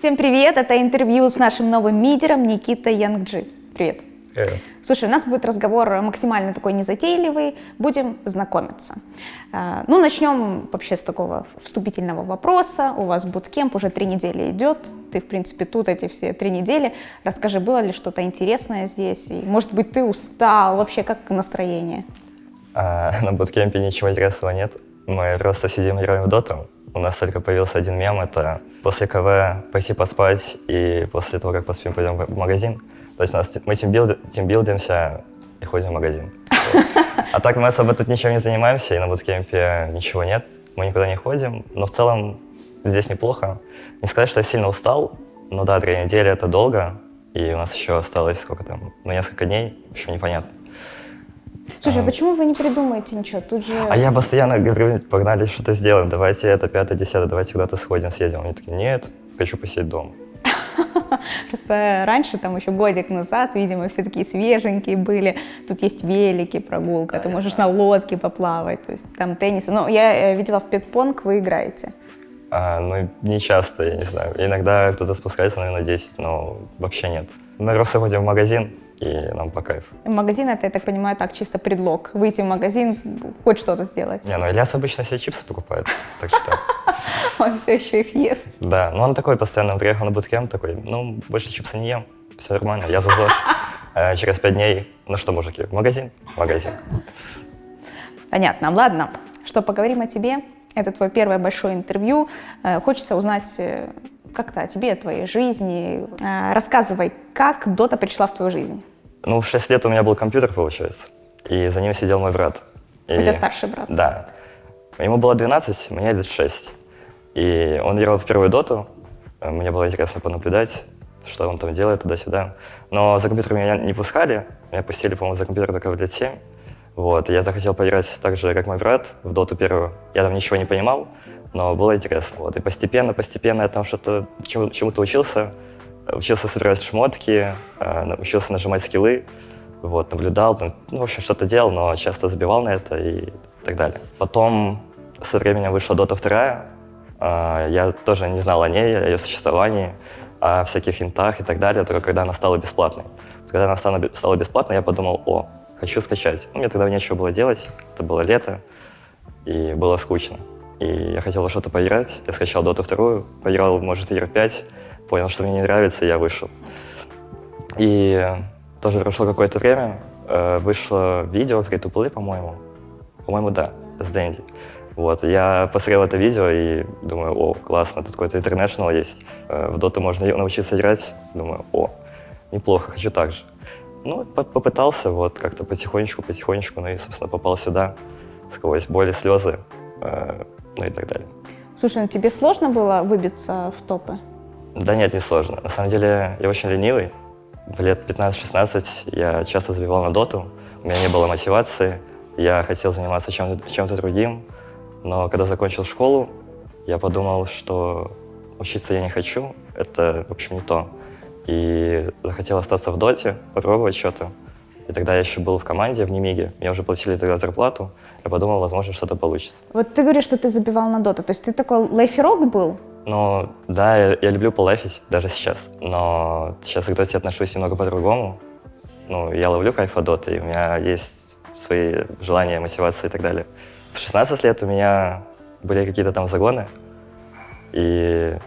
Всем привет! Это интервью с нашим новым мидером Никитой Янгджи. Привет! Привет. Слушай, у нас будет разговор максимально такой незатейливый, будем знакомиться. Ну, начнем вообще с такого вступительного вопроса. У вас буткемп уже 3 недели идет, ты, в принципе, тут эти все 3 недели. Расскажи, было ли что-то интересное здесь? И, может быть, ты устал? Вообще, как настроение? На буткемпе ничего интересного нет. Мы просто сидим и играем в доту. У нас только появился один мем, это после КВ пойти поспать, и после того, как поспим, пойдем в магазин. То есть мы тимбилдимся и ходим в магазин. А так мы особо тут ничем не занимаемся, и на буткемпе ничего нет. Мы никуда не ходим, но в целом здесь неплохо. Не сказать, что я сильно устал, но да, 3 недели это долго, и у нас еще осталось сколько там, несколько дней, в общем, непонятно. Слушай, а почему вы не придумаете ничего? Тут же... А я постоянно говорю, погнали, что-то сделаем, давайте это, 5-е, 10-е, давайте куда-то сходим, съездим. Они такие, нет, хочу посидеть дома. Просто раньше, там еще годик назад, видимо, все такие свеженькие были. Тут есть велики, прогулка, ты можешь на лодке поплавать, то есть там теннис. Но я видела в пинг-понг вы играете. Ну, не часто, я не знаю. Иногда кто-то спускается, наверное, 10, но вообще нет. Мы просто ходим в магазин, и нам по кайфу. Магазин — это, я так понимаю, так чисто предлог. Выйти в магазин, хоть что-то сделать. Не, ну Ильяс обычно себе чипсы покупает, так что... Он все еще их ест. Да, ну он такой постоянно, он приехал на буткемп, такой, ну, больше чипсы не ем, все нормально, я за ЗОЖ. Через 5 дней, ну что, мужики, в магазин? В магазин. Понятно, ладно. Что, поговорим о тебе? Это твое первое большое интервью. Хочется узнать как-то о тебе, о твоей жизни. Рассказывай, как Дота пришла в твою жизнь? Ну, в 6 лет у меня был компьютер, получается, и за ним сидел мой брат. У тебя старший брат? Да. Ему было 12, мне лет 6. И он играл в первую доту. Мне было интересно понаблюдать, что он там делает туда-сюда. Но за компьютер меня не пускали. Меня пустили, по-моему, за компьютер только в лет 7. Вот. И я захотел поиграть так же, как мой брат, в доту первую. Я там ничего не понимал, но было интересно. Вот. И постепенно я там что-то, чему-то учился. Учился собирать шмотки, учился нажимать скиллы. Вот, наблюдал, ну, в общем, что-то делал, но часто забивал на это и так далее. Потом со временем вышла Dota 2. Я тоже не знал о ней, о ее существовании, о всяких интах и так далее, только когда она стала бесплатной. Когда она стала бесплатной, я подумал, хочу скачать. Мне тогда нечего было делать, это было лето, и было скучно. И я хотел во что-то поиграть, я скачал Dota 2, поиграл, может, игр 5, понял, что мне не нравится, и я вышел. И тоже прошло какое-то время, вышло видео Free-to-Play, по-моему. По-моему, да, с Дэнди. Вот, я посмотрел это видео и думаю, классно, тут какой-то International есть. В доту можно научиться играть. Думаю, неплохо, хочу так же. Ну, попытался вот как-то потихонечку, ну и, собственно, попал сюда сквозь боли, слезы, ну и так далее. Слушай, тебе сложно было выбиться в топы? Да нет, не сложно. На самом деле, я очень ленивый. В лет 15-16 я часто забивал на доту, у меня не было мотивации, я хотел заниматься чем-то другим. Но когда закончил школу, я подумал, что учиться я не хочу, это, в общем, не то. И захотел остаться в доте, попробовать что-то. И тогда я еще был в команде в Немиге, мне уже платили тогда зарплату, я подумал, возможно, что-то получится. Вот ты говоришь, что ты забивал на доту, то есть ты такой лайферок был? Ну, да, я люблю полайфить, даже сейчас. Но сейчас к доте отношусь немного по-другому. Ну, я ловлю кайф от доты, и у меня есть свои желания, мотивации и так далее. В 16 лет у меня были какие-то там загоны, и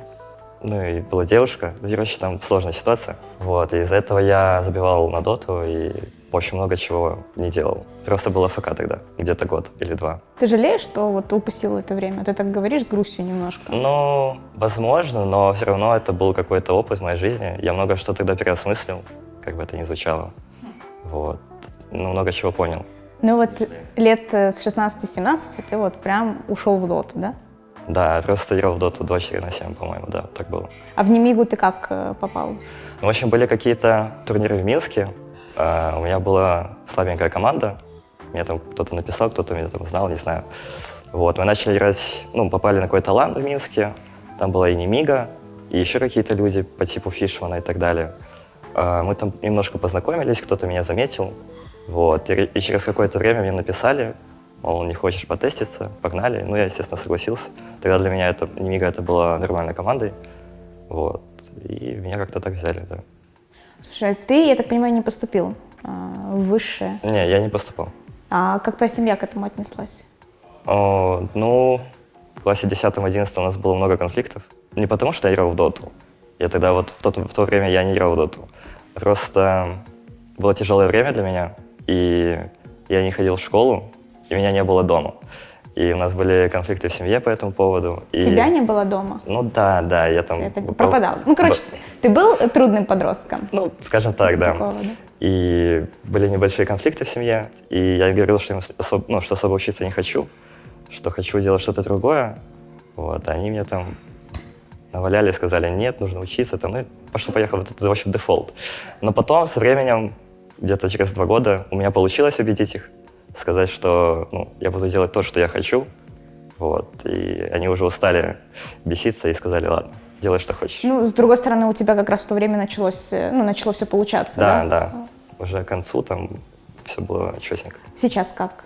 была девушка, короче, там сложная ситуация. Вот, и из-за этого я забивал на доту и очень много чего не делал. Просто был АФК тогда, где-то год или 2. Ты жалеешь, что вот упустил это время? Ты так говоришь с грустью немножко. Ну, возможно, но все равно это был какой-то опыт в моей жизни. Я много что тогда переосмыслил, как бы это ни звучало. Вот, много чего понял. Ну вот лет с 16-17 ты вот прям ушел в доту, да? Да, я просто играл в доту 24/7, по-моему, да, так было. А в Немигу ты как попал? Ну, в общем, были какие-то турниры в Минске. У меня была слабенькая команда. Мне там кто-то написал, кто-то меня там знал, не знаю. Вот, мы начали играть, попали на какой-то лан в Минске. Там была и Немига, и еще какие-то люди по типу Фишмана и так далее. Мы там немножко познакомились, кто-то меня заметил. Вот, и через какое-то время мне написали, мол, не хочешь потеститься, погнали. Ну, я, естественно, согласился. Тогда для меня Немига это была нормальной командой. Вот. И меня как-то так взяли, да. Слушай, а ты, я так понимаю, не поступил в высшее. Не, я не поступал. А как твоя семья к этому отнеслась? Ну, в классе 10-11 у нас было много конфликтов. Не потому, что я играл в доту. Я тогда вот в то время я не играл в доту. Просто было тяжелое время для меня, и я не ходил в школу, и меня не было дома. И у нас были конфликты в семье по этому поводу. И... Тебя не было дома? Ну да, я там... Пропадал. Ну, короче, ты был трудным подростком? Ну, скажем так, да. Такого, да. И были небольшие конфликты в семье, и я говорил, что, что особо учиться не хочу, что хочу делать что-то другое. Вот, они мне там наваляли, сказали, нет, нужно учиться. Там, ну, пошло-поехало, это, в общем, дефолт. Но потом, со временем, где-то через 2 года, у меня получилось убедить их, сказать, что я буду делать то, что я хочу. Вот, и они уже устали беситься и сказали, ладно, делай, что хочешь. Ну, с другой стороны, у тебя как раз в то время начало все получаться, да? Да. Уже к концу там все было чётенько. Сейчас как?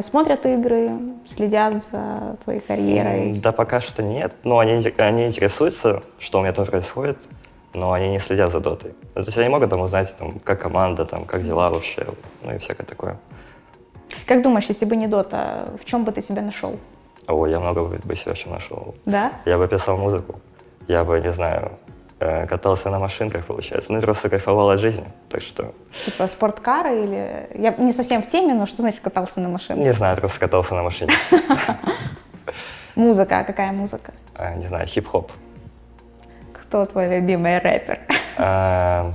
Смотрят игры, следят за твоей карьерой? Да пока что нет. Ну, они интересуются, что у меня там происходит, но они не следят за дотой. То есть они могут там узнать, там, как команда, там, как дела вообще, ну и всякое такое. Как думаешь, если бы не дота, в чем бы ты себя нашел? Ой, я много бы себя в чем нашел. Да? Я бы писал музыку, я бы, не знаю, катался на машинках, получается. Ну и просто кайфовал от жизни, так что... Типа спорткары или... Я не совсем в теме, но что значит катался на машине? Не знаю, просто катался на машине. Музыка, а какая музыка? Не знаю, хип-хоп. Кто твой любимый рэпер?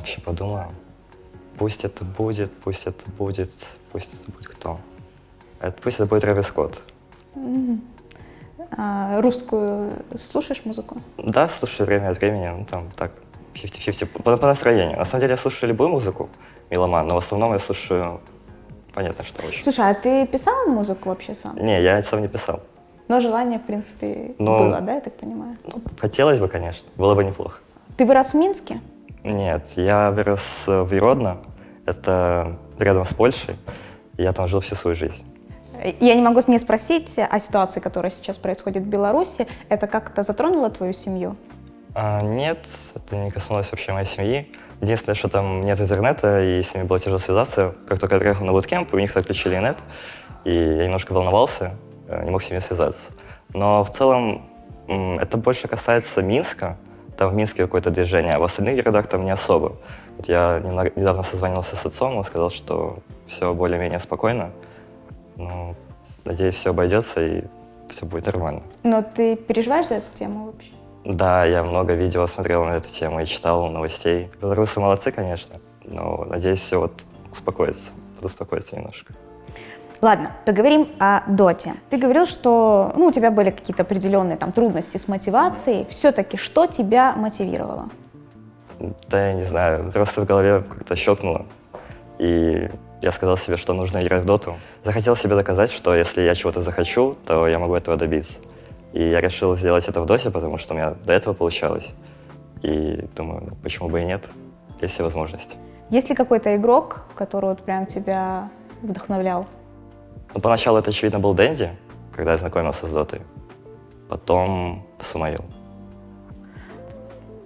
Еще подумаю. Пусть это будет кто? Пусть это будет Трэвис Скотт. Русскую слушаешь музыку? Да, слушаю время от времени, ну там так, 50-50, по настроению. На самом деле я слушаю любую музыку, меломан, но в основном я слушаю, понятно, что очень. Слушай, а ты писал музыку вообще сам? Не, я сам не писал. Но желание, в принципе, было, да, я так понимаю? Ну, хотелось бы, конечно, было бы неплохо. Ты вырос в Минске? Нет, я вырос в Гродно, это рядом с Польшей, и я там жил всю свою жизнь. Я не могу не спросить о ситуации, которая сейчас происходит в Беларуси. Это как-то затронуло твою семью? Нет, это не коснулось вообще моей семьи. Единственное, что там нет интернета, и с ними было тяжело связаться. Как только я приехал на буткемп, у них отключили инет, и я немножко волновался, не мог с ними связаться. Но в целом это больше касается Минска. Там в Минске какое-то движение, а в остальных городах там не особо. Вот я недавно созвонился с отцом, он сказал, что все более-менее спокойно. Ну, надеюсь, все обойдется и все будет нормально. Но ты переживаешь за эту тему вообще? Да, я много видео смотрел на эту тему и читал новостей. Белорусы молодцы, конечно, но надеюсь, все вот успокоится, подуспокоится немножко. Ладно, поговорим о доте. Ты говорил, что у тебя были какие-то определенные там трудности с мотивацией. Все-таки что тебя мотивировало? Да, я не знаю, просто в голове как-то щелкнуло. И я сказал себе, что нужно играть в доту. Захотел себе доказать, что если я чего-то захочу, то я могу этого добиться. И я решил сделать это в доте, потому что у меня до этого получалось. И думаю, почему бы и нет, есть все возможности. Есть ли какой-то игрок, который вот прям тебя вдохновлял? Ну, поначалу это, очевидно, был Дэнди, когда я знакомился с дотой. Потом Сумаил.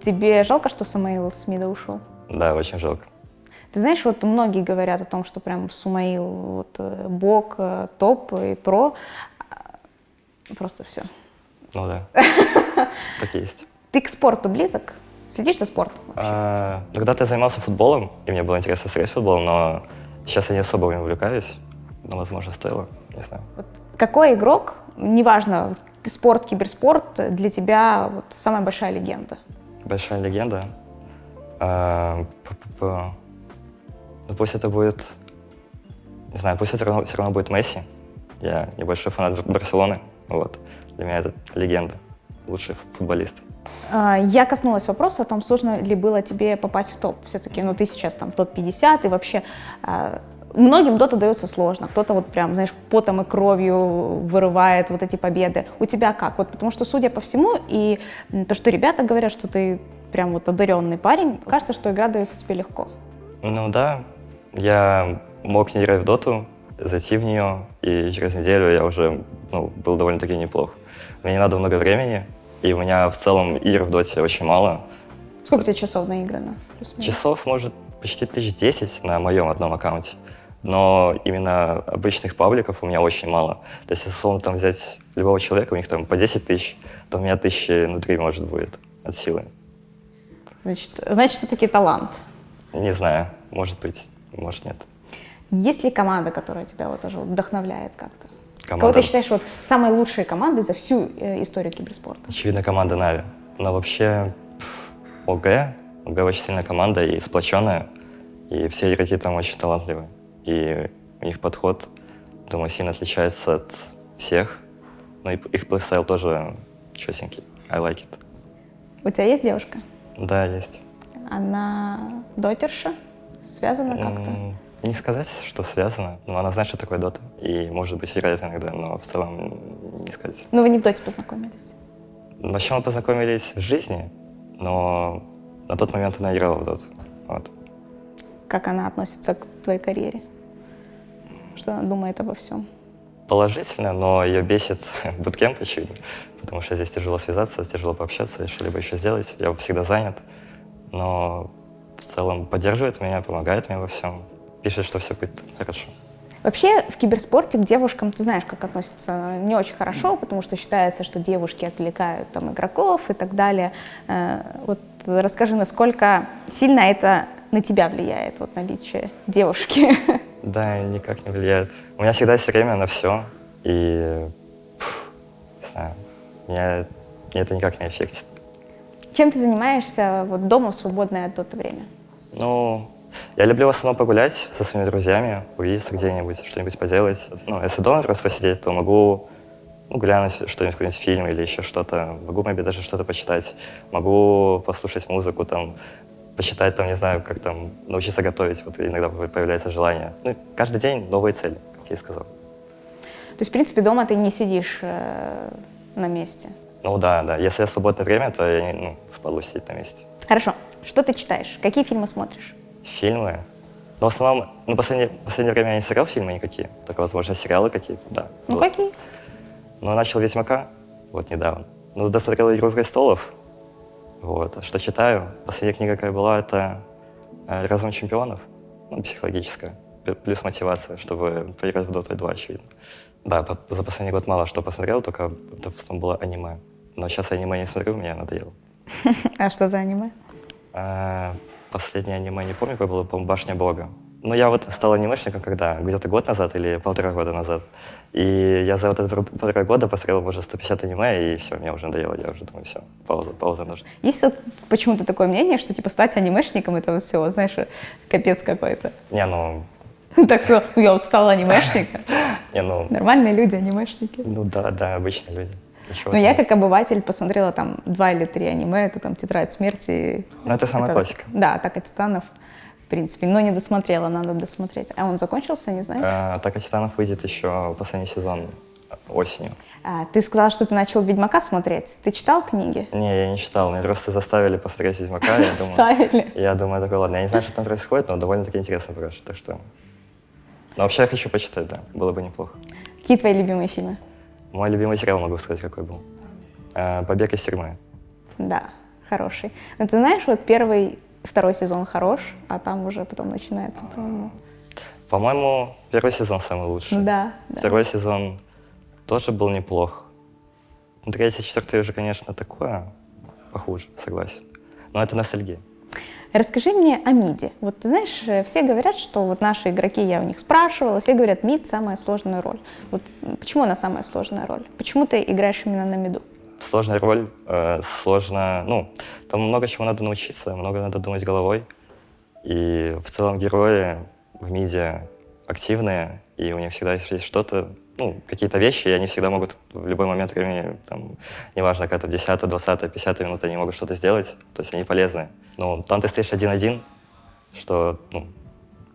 Тебе жалко, что Сумаил с МИДа ушел? Да, очень жалко. Ты знаешь, вот многие говорят о том, что прям Сумаил, вот, бог, топ и про. Просто все. Ну да, так и есть. Ты к спорту близок? Следишь за спортом вообще? Когда-то я занимался футболом, и мне было интересно смотреть футбол, но сейчас я не особо им увлекаюсь. Но, возможно, стоило, не знаю. Вот какой игрок, неважно, спорт, киберспорт, для тебя вот самая большая легенда? Большая легенда? Ну, пусть это будет, не знаю, пусть это все равно будет Месси. Я небольшой фанат Барселоны, вот. Для меня это легенда, лучший футболист. Я коснулась вопроса о том, сложно ли было тебе попасть в топ. Все-таки, ты сейчас там топ-50, и вообще многим дота дается сложно. Кто-то вот прям, знаешь, потом и кровью вырывает вот эти победы. У тебя как? Вот потому что, судя по всему, и то, что ребята говорят, что ты прям вот одаренный парень, кажется, что игра дается тебе легко. Ну да, я мог не играть в доту, зайти в нее, и через неделю я уже был довольно-таки неплох. Мне не надо много времени, и у меня в целом игр в доте очень мало. Сколько у тебя часов наиграно? Плюс-минус? Часов, может, почти 1010 на моем одном аккаунте. Но именно обычных пабликов у меня очень мало. То есть, если условно там взять любого человека, у них там по 10 тысяч, то у меня 1003, может, будет от силы. Значит, все-таки талант. Не знаю, может быть, может нет. Есть ли команда, которая тебя вот тоже вдохновляет как-то? Команда, Кого ты считаешь вот самой лучшей командой за всю историю киберспорта? очевидно, команда Нави. Но вообще ОГ очень сильная команда и сплоченная, и все игроки там очень талантливые. И у них подход, думаю, сильно отличается от всех. Но и их плейстайл тоже чёсенький. I like it. У тебя есть девушка? Да, есть. Она дотерша? Связана как-то? Не сказать, что связано, но она знает, что такое дота. И, может быть, играет иногда, но в целом не сказать. Ну, вы не в доте познакомились? Вообще мы познакомились в жизни, но на тот момент она играла в доту. Вот. Как она относится к твоей карьере? Что она думает обо всем? Положительно, но ее бесит буткемп, очевидно, потому что здесь тяжело связаться, тяжело пообщаться, что-либо еще сделать. Я всегда занят, но в целом поддерживает меня, помогает мне во всем, пишет, что все будет хорошо. Вообще в киберспорте к девушкам, ты знаешь, как относятся не очень хорошо, потому что считается, что девушки отвлекают там игроков и так далее. Вот расскажи, насколько сильно это на тебя влияет, вот наличие девушки? Да, никак не влияет. У меня всегда есть время на все, и не знаю, меня это никак не аффектит. Чем ты занимаешься вот дома в свободное от доты время? Ну, я люблю в основном погулять со своими друзьями, увидеться где-нибудь, что-нибудь поделать. Ну, если дома просто посидеть, то могу глянуть что-нибудь, какой-нибудь фильм или еще что-то. Могу, maybe, даже что-то почитать. Могу послушать музыку, там, почитать, там, не знаю, как там, научиться готовить. Вот иногда появляется желание. Ну, каждый день новые цели, как я и сказал. То есть, в принципе, дома ты не сидишь на месте? Ну да, да. Если я в свободное время, то я не впаду сидеть на месте. Хорошо. Что ты читаешь? Какие фильмы смотришь? Фильмы? Ну, в основном, последнее время я не смотрел фильмы никакие, только, возможно, сериалы какие-то, да. Ну, Вот. какие? Ну, начал «Ведьмака», вот, недавно. Ну, досмотрел «Игру престолов», вот. А что читаю? Последняя книга, какая была, это «Разум чемпионов», ну, психологическая, плюс мотивация, чтобы поиграть в Dota 2, очевидно. Да, за последний год мало что посмотрел, только это в основном было аниме. Но сейчас я аниме не смотрю, мне надоело. А что за аниме? Последнее аниме, не помню, какое было, по-моему, «Башня Бога». Ну, я вот стал анимешником когда? Где-то год назад или 1,5 года назад. И я за вот это 1,5 года посмотрел уже 150 аниме, и все, мне уже надоело. Я уже думаю, все, пауза нужна. Есть вот почему-то такое мнение, что типа стать анимешником — это вот все, знаешь, капец какой-то. Не, ну... Так сказал, ну я вот стал анимешником. Не, ну... Нормальные люди, анимешники. Ну да, обычные люди. Но я как обыватель посмотрела там 2 или 3 аниме, это там «Тетрадь смерти». Ну это самая классика. Да, «Атака титанов», в принципе, но не досмотрела, надо досмотреть. А он закончился, не знаю? «Атака титанов» выйдет еще последний сезон осенью. Ты сказала, что ты начал «Ведьмака» смотреть. Ты читал книги? Не, я не читал, меня просто заставили посмотреть «Ведьмака». Заставили? Я думаю, такой, ладно, я не знаю, что там происходит, но довольно-таки интересно пока что, так что... Но вообще я хочу почитать, да, было бы неплохо. Какие твои любимые фильмы? Мой любимый сериал, могу сказать, какой был. «Побег из тюрьмы». Да, хороший. Но ты знаешь, вот 1, 2 сезон хорош, а там уже потом начинается, по-моему. По-моему, 1 сезон самый лучший. Да. 2 сезон тоже был неплох. 3, 4 уже, конечно, такое похуже, согласен. Но это ностальгия. Расскажи мне о МИДе. Вот ты знаешь, все говорят, что вот наши игроки, я у них спрашивала, все говорят, МИД — самая сложная роль. Вот почему она самая сложная роль? Почему ты играешь именно на МИДу? Сложная роль, сложно, там много чего надо научиться, много надо думать головой. И в целом герои в МИДе активные, и у них всегда есть что-то, какие-то вещи, и они всегда могут в любой момент времени, там, неважно, какая-то 10, 20, 50 минут, они могут что-то сделать, то есть они полезны. Там ты стоишь 1-1, что,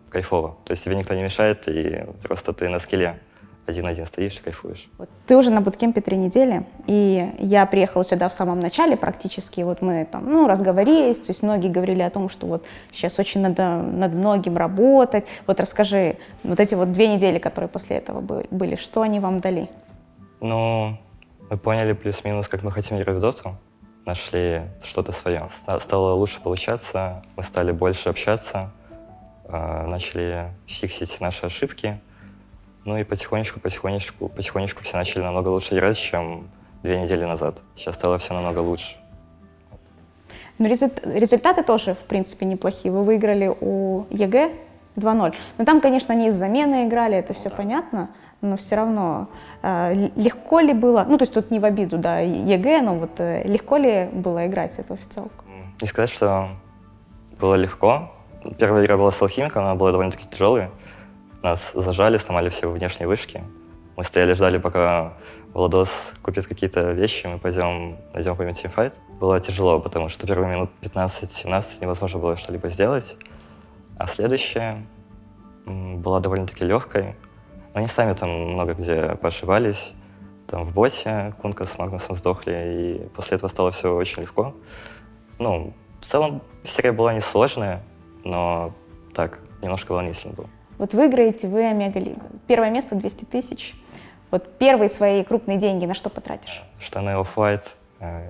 кайфово. То есть тебе никто не мешает, и просто ты на скилле 1-1 стоишь и кайфуешь. Вот. Ты уже на буткемпе 3 недели, и я приехала сюда в самом начале практически, вот мы там, разговорились, то есть многие говорили о том, что вот сейчас очень надо над многим работать. Вот расскажи, вот эти вот 2 недели, которые после этого были, что они вам дали? Мы поняли плюс-минус, как мы хотим играть в доту, нашли что-то свое. Стало лучше получаться, мы стали больше общаться, начали фиксить наши ошибки. Ну и потихонечку все начали намного лучше играть, чем 2 недели назад. Сейчас стало все намного лучше. Но результаты тоже, в принципе, неплохие. Вы выиграли у ЕГЭ 2-0. Но там, конечно, они из замены играли, это все понятно, но все равно легко ли было, ну то есть тут не в обиду, да, ЕГЭ, но вот легко ли было играть эту официалку? Не сказать, что было легко. Первая игра была с Алхимиком, она была довольно-таки тяжелой. Нас зажали, сломали все внешние вышки. Мы стояли, ждали, пока Владос купит какие-то вещи, мы пойдем, найдем какой-нибудь тимфайт. Было тяжело, потому что первые минут 15-17 невозможно было что-либо сделать. А следующая была довольно-таки легкой. Но они сами там много где поошибались. Там в боте Кунка с Магнусом сдохли, и после этого стало все очень легко. Ну, в целом серия была несложная, но так, немножко волнительно было. Вот выиграете вы Омега-лигу. Первое место 200 тысяч. Вот первые свои крупные деньги на что потратишь? Штаны Off-White,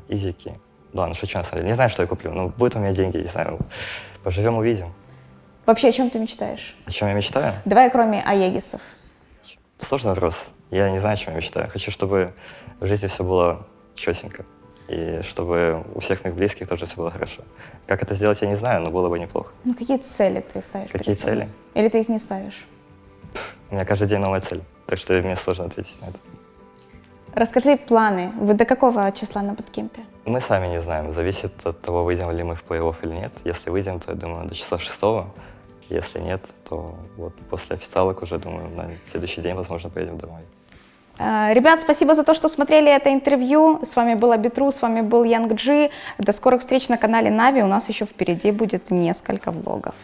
изики. Ладно, шучу на самом деле. Не знаю, что я куплю. Ну, будут у меня деньги, не знаю. Поживем, увидим. Вообще, о чем ты мечтаешь? О чем я мечтаю? Давай, кроме Аегисов. Сложный вопрос. Я не знаю, о чем я мечтаю. Хочу, чтобы в жизни все было четенько. И чтобы у всех моих близких тоже все было хорошо. Как это сделать, я не знаю, но было бы неплохо. Ну, какие цели ты ставишь? Какие перед собой? цели? Или ты их не ставишь? У меня каждый день новая цель. Так что мне сложно ответить на это. Расскажи планы. Вы до какого числа на буткемпе? Мы сами не знаем. Зависит от того, выйдем ли мы в плей-офф или нет. Если выйдем, то, я думаю, до числа 6. Если нет, то вот после официалок уже, думаю, на следующий день, возможно, поедем домой. Ребят, спасибо за то, что смотрели это интервью. С вами была Битру, с вами был Янг Джи. До скорых встреч на канале Нави. У нас еще впереди будет несколько влогов.